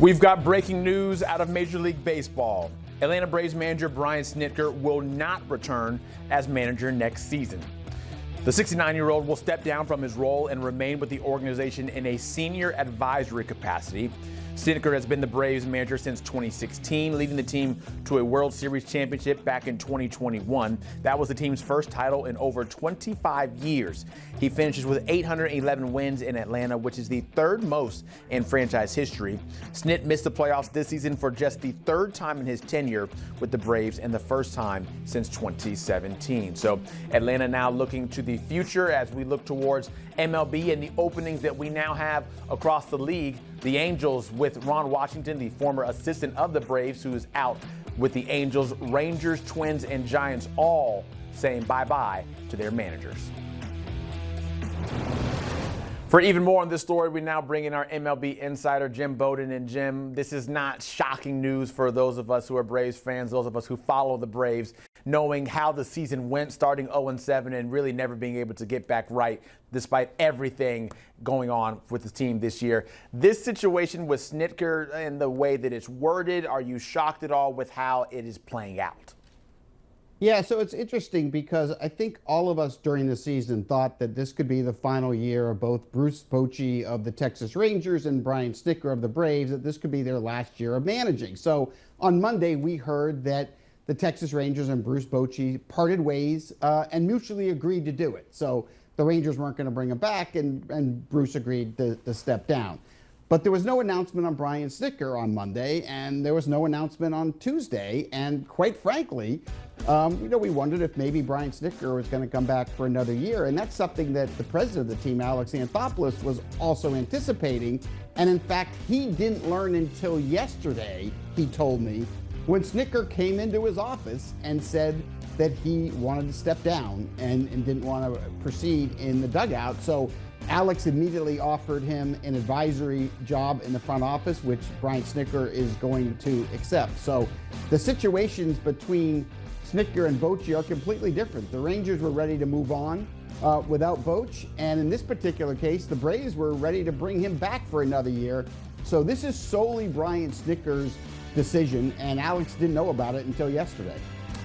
We've got breaking news out of Major League Baseball. Atlanta Braves manager Brian Snitker will not return as manager next season. The 69-year-old will step down from his role and remain with the organization in a senior advisory capacity. Snitker has been the Braves manager since 2016, leading the team to a World Series championship back in 2021. That was the team's first title in over 25 years. He finishes with 811 wins in Atlanta, which is the third most in franchise history. Snit missed the playoffs this season for just the third time in his tenure with the Braves and the first time since 2017. So Atlanta now looking to the future as we look towards MLB and the openings that we now have across the league. The Angels with Ron Washington, the former assistant of the Braves, who is out with the Angels, Rangers, Twins, and Giants all saying bye-bye to their managers. For even more on this story, we now bring in our MLB insider, Jim Bowden. And Jim, this is not shocking news for those of us who are Braves fans, those of us who follow the Braves, knowing how the season went, starting 0-7 and really never being able to get back right despite everything going on with the team this year. This situation with Snitker and the way that it's worded, are you shocked at all with how it is playing out? Yeah, so it's interesting because I think all of us during the season thought that this could be the final year of both Bruce Bochy of the Texas Rangers and Brian Snitker of the Braves, that this could be their last year of managing. So on Monday, we heard that the Texas Rangers and Bruce Bochy parted ways and mutually agreed to do it. So the Rangers weren't going to bring him back, and Bruce agreed to step down. But there was no announcement on Brian Snitker on Monday, and there was no announcement on Tuesday. And quite frankly, we wondered if maybe Brian Snitker was going to come back for another year. And that's something that the president of the team, Alex Anthopoulos, was also anticipating. And in fact, he didn't learn until yesterday, he told me, when Snitker came into his office and said that he wanted to step down and didn't want to proceed in the dugout. So Alex immediately offered him an advisory job in the front office, which Brian Snitker is going to accept. So the situations between Snitker and Bochy are completely different. The Rangers were ready to move on without Boch, and in this particular case, the Braves were ready to bring him back for another year. So this is solely Brian Snitker's decision, and Alex didn't know about it until yesterday.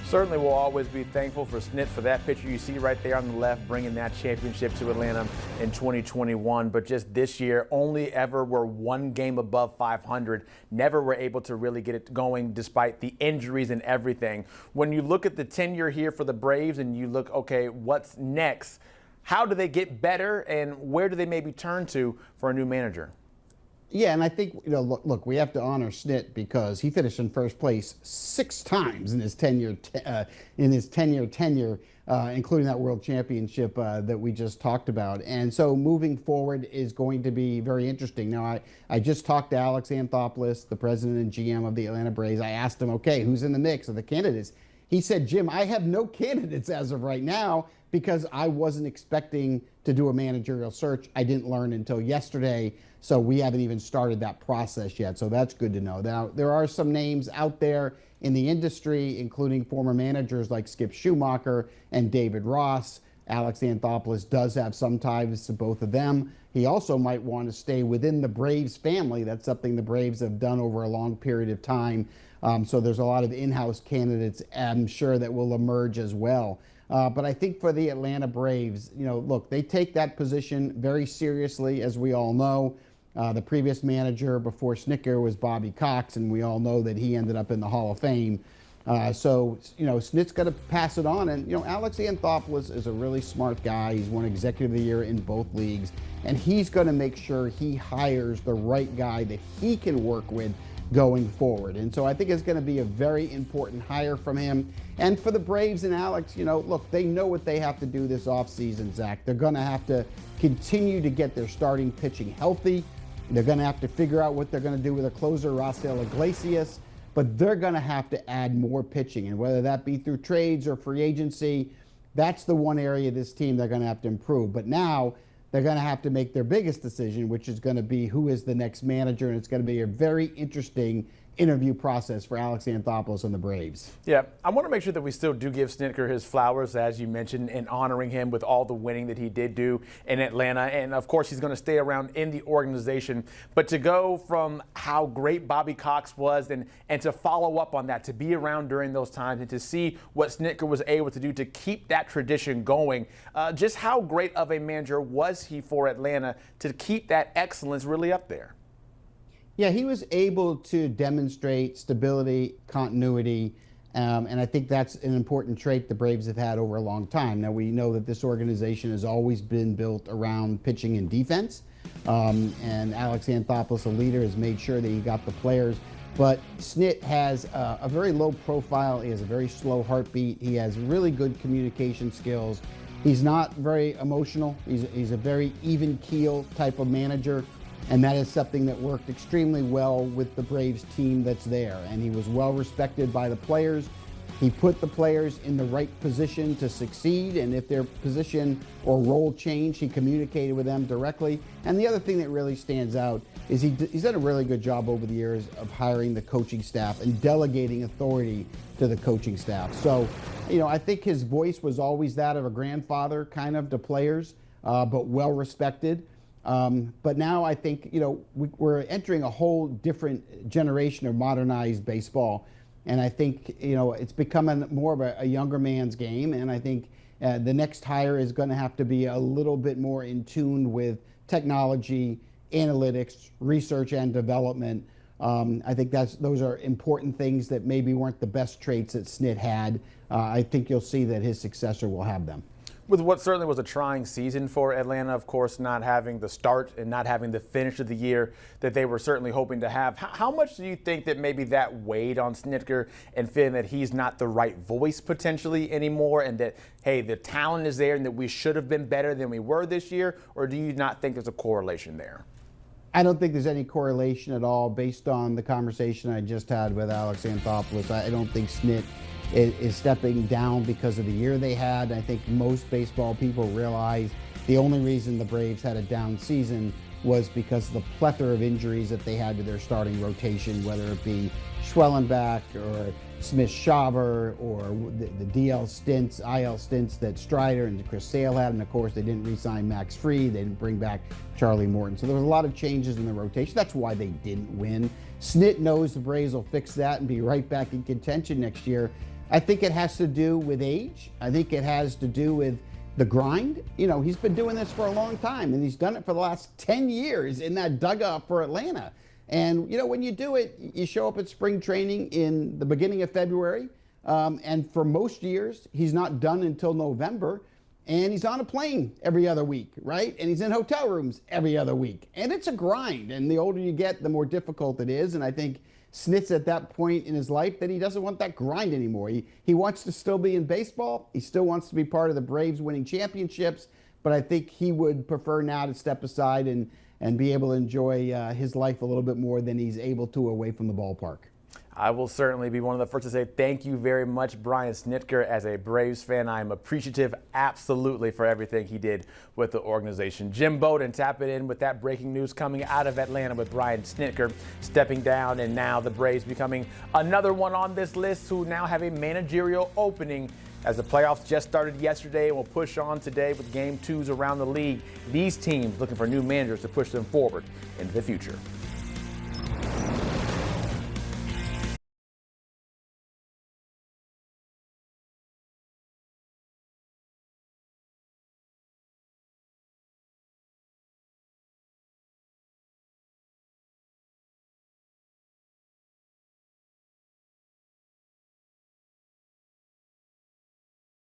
Certainly will always be thankful for Snit for that picture you see right there on the left, bringing that championship to Atlanta in 2021. But just this year, only ever were one game above 500. Never were able to really get it going despite the injuries and everything. When you look at the tenure here for the Braves and you look, okay, what's next? How do they get better, and where do they maybe turn to for a new manager? Yeah, and I think, look, we have to honor Snit because he finished in first place 6 times in his tenure, including that World Championship that we just talked about. And so moving forward is going to be very interesting. Now, I just talked to Alex Anthopoulos, the president and GM of the Atlanta Braves. I asked him, okay, who's in the mix of the candidates? He said, Jim, I have no candidates as of right now because I wasn't expecting to do a managerial search. I didn't learn until yesterday, so we haven't even started that process yet. So that's good to know. Now, there are some names out there in the industry, including former managers like Skip Schumacher and David Ross. Alex Anthopoulos does have some ties to both of them. He also might want to stay within the Braves family. That's something the Braves have done over a long period of time. So there's a lot of in-house candidates, I'm sure, that will emerge as well. But I think for the Atlanta Braves, look, they take that position very seriously, as we all know. The previous manager before Snitker was Bobby Cox, and we all know that he ended up in the Hall of Fame. So Snit's got to pass it on. And, Alex Anthopoulos is a really smart guy. He's won Executive of the Year in both leagues. And he's going to make sure he hires the right guy that he can work with going forward. And so I think it's going to be a very important hire from him. And for the Braves and Alex, look, they know what they have to do this offseason, Zach. They're going to have to continue to get their starting pitching healthy. They're going to have to figure out what they're going to do with a closer, Raisel Iglesias. But they're going to have to add more pitching. And whether that be through trades or free agency, that's the one area of this team they're going to have to improve. But now they're going to have to make their biggest decision, which is going to be who is the next manager. And it's going to be a very interesting interview process for Alex Anthopoulos and the Braves. Yeah, I want to make sure that we still do give Snitker his flowers, as you mentioned, and honoring him with all the winning that he did do in Atlanta. And of course, he's going to stay around in the organization. But to go from how great Bobby Cox was and to follow up on that, to be around during those times and to see what Snitker was able to do to keep that tradition going, just how great of a manager was he for Atlanta to keep that excellence really up there? Yeah, he was able to demonstrate stability, continuity, and I think that's an important trait the Braves have had over a long time. Now, we know that this organization has always been built around pitching and defense, and Alex Anthopoulos, a leader, has made sure that he got the players. But Snit has a very low profile. He has a very slow heartbeat. He has really good communication skills. He's not very emotional. He's a very even keel type of manager. And that is something that worked extremely well with the Braves team that's there. And he was well respected by the players. He put the players in the right position to succeed. And if their position or role changed, he communicated with them directly. And the other thing that really stands out is he's done a really good job over the years of hiring the coaching staff and delegating authority to the coaching staff. So, I think his voice was always that of a grandfather kind of to players, but well respected. But now I think, we're entering a whole different generation of modernized baseball. And I think, it's becoming more of a younger man's game. And I think the next hire is going to have to be a little bit more in tune with technology, analytics, research, and development. I think those are important things that maybe weren't the best traits that Snit had. I think you'll see that his successor will have them. With what certainly was a trying season for Atlanta, of course, not having the start and not having the finish of the year that they were certainly hoping to have, how much do you think that maybe that weighed on Snitker and feeling that he's not the right voice potentially anymore, and that, hey, the talent is there and that we should have been better than we were this year? Or do you not think there's a correlation there? I don't think there's any correlation at all based on the conversation I just had with Alex Anthopoulos. I don't think Snit is stepping down because of the year they had. I think most baseball people realize the only reason the Braves had a down season was because of the plethora of injuries that they had to their starting rotation, whether it be Schwellenbach or Smith-Shawver or the DL stints, IL stints that Strider and Chris Sale had. And of course, they didn't re-sign Max Fried. They didn't bring back Charlie Morton. So there was a lot of changes in the rotation. That's why they didn't win. Snit knows the Braves will fix that and be right back in contention next year. I think it has to do with age. I think it has to do with the grind. He's been doing this for a long time, and he's done it for the last 10 years in that dugout for Atlanta. And, when you do it, you show up at spring training in the beginning of February. And for most years, he's not done until November. And he's on a plane every other week, right? And he's in hotel rooms every other week. And it's a grind. And the older you get, the more difficult it is. And I think Snit's at that point in his life that he doesn't want that grind anymore. He wants to still be in baseball. He still wants to be part of the Braves winning championships. But I think he would prefer now to step aside and be able to enjoy his life a little bit more than he's able to away from the ballpark. I will certainly be one of the first to say thank you very much, Brian Snitker. As a Braves fan, I am appreciative absolutely for everything he did with the organization. Jim Bowden tapping in with that breaking news coming out of Atlanta with Brian Snitker stepping down, and now the Braves becoming another one on this list who now have a managerial opening as the playoffs just started yesterday and will push on today with game twos around the league. These teams looking for new managers to push them forward into the future.